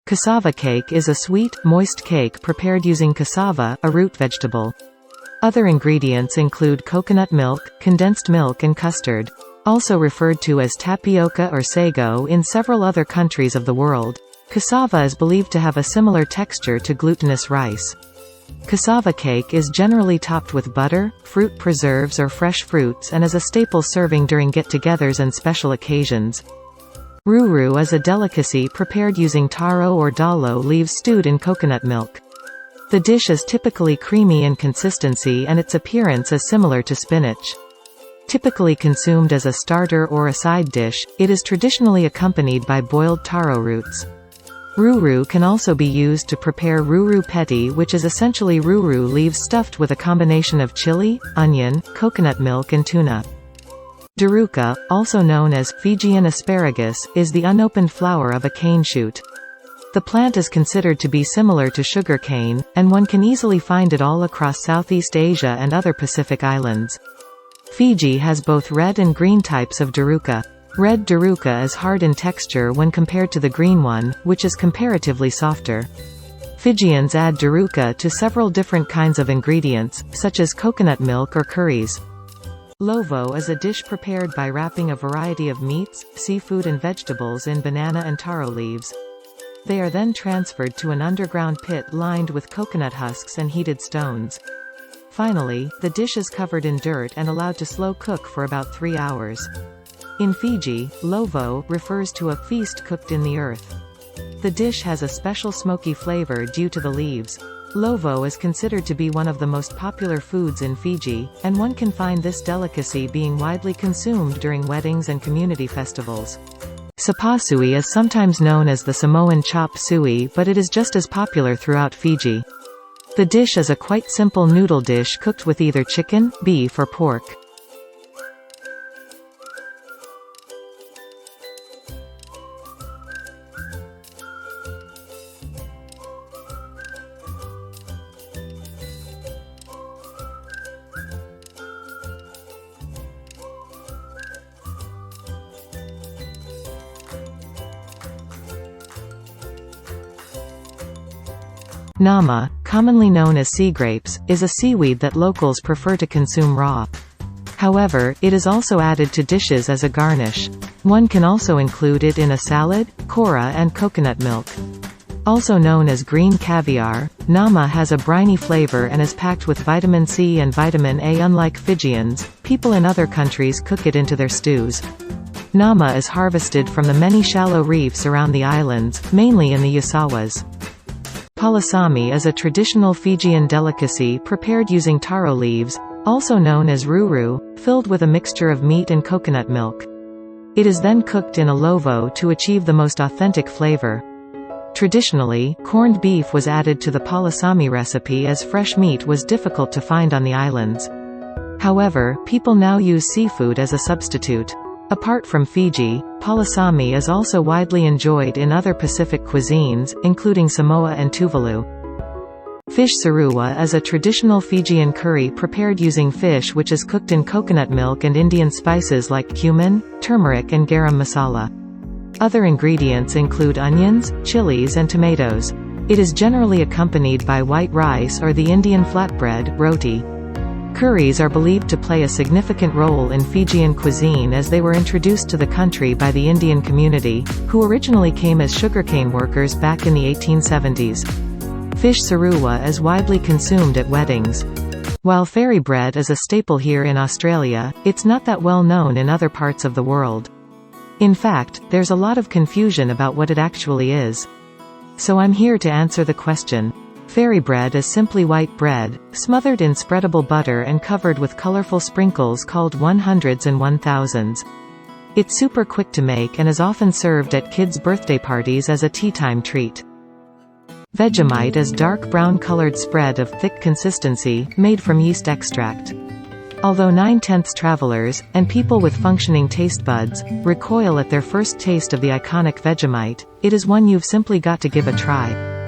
Cassava cake is a sweet, moist cake prepared using cassava, a root vegetable. Other ingredients include coconut milk, condensed milk and custard. Also referred to as tapioca or sago in several other countries of the world. Cassava is believed to have a similar texture to glutinous rice. Cassava cake is generally topped with butter, fruit preserves or fresh fruits and is a staple serving during get-togethers and special occasions. Ruru is a delicacy prepared using taro or dalo leaves stewed in coconut milk. The dish is typically creamy in consistency and its appearance is similar to spinach. Typically consumed as a starter or a side dish, it is traditionally accompanied by boiled taro roots. Ruru can also be used to prepare ruru peti, which is essentially ruru leaves stuffed with a combination of chili, onion, coconut milk and tuna. Daruka, also known as Fijian asparagus, is the unopened flower of a cane shoot. The plant is considered to be similar to sugar cane, and one can easily find it all across Southeast Asia and other Pacific islands. Fiji has both red and green types of daruka. Red daruka is hard in texture when compared to the green one, which is comparatively softer. Fijians add daruka to several different kinds of ingredients, such as coconut milk or curries. Lovo is a dish prepared by wrapping a variety of meats, seafood and vegetables in banana and taro leaves. They are then transferred to an underground pit lined with coconut husks and heated stones. Finally, the dish is covered in dirt and allowed to slow cook for about 3 hours. In Fiji, lovo refers to a feast cooked in the earth. The dish has a special smoky flavor due to the leaves. Lovo is considered to be one of the most popular foods in Fiji, and one can find this delicacy being widely consumed during weddings and community festivals. Sapasui is sometimes known as the Samoan chop suey, but it is just as popular throughout Fiji. The dish is a quite simple noodle dish cooked with either chicken, beef or pork. Nama, commonly known as sea grapes, is a seaweed that locals prefer to consume raw. However, it is also added to dishes as a garnish. One can also include it in a salad, kora and coconut milk. Also known as green caviar, nama has a briny flavor and is packed with vitamin C and vitamin A. Unlike Fijians, people in other countries cook it into their stews. Nama is harvested from the many shallow reefs around the islands, mainly in the Yasawas. Palasami is a traditional Fijian delicacy prepared using taro leaves, also known as ruru, filled with a mixture of meat and coconut milk. It is then cooked in a lovo to achieve the most authentic flavor. Traditionally, corned beef was added to the palasami recipe as fresh meat was difficult to find on the islands. However, people now use seafood as a substitute. Apart from Fiji, palasami is also widely enjoyed in other Pacific cuisines, including Samoa and Tuvalu. Fish sarua is a traditional Fijian curry prepared using fish which is cooked in coconut milk and Indian spices like cumin, turmeric and garam masala. Other ingredients include onions, chilies and tomatoes. It is generally accompanied by white rice or the Indian flatbread, roti. Curries are believed to play a significant role in Fijian cuisine as they were introduced to the country by the Indian community, who originally came as sugarcane workers back in the 1870s. Fish sarua is widely consumed at weddings. While fairy bread is a staple here in Australia, it's not that well known in other parts of the world. In fact, there's a lot of confusion about what it actually is. So I'm here to answer the question. Fairy bread is simply white bread, smothered in spreadable butter and covered with colorful sprinkles called 100s and 1000s. It's super quick to make and is often served at kids' birthday parties as a tea-time treat. Vegemite is dark brown-colored spread of thick consistency, made from yeast extract. Although 9/10 travelers, and people with functioning taste buds, recoil at their first taste of the iconic Vegemite, it is one you've simply got to give a try.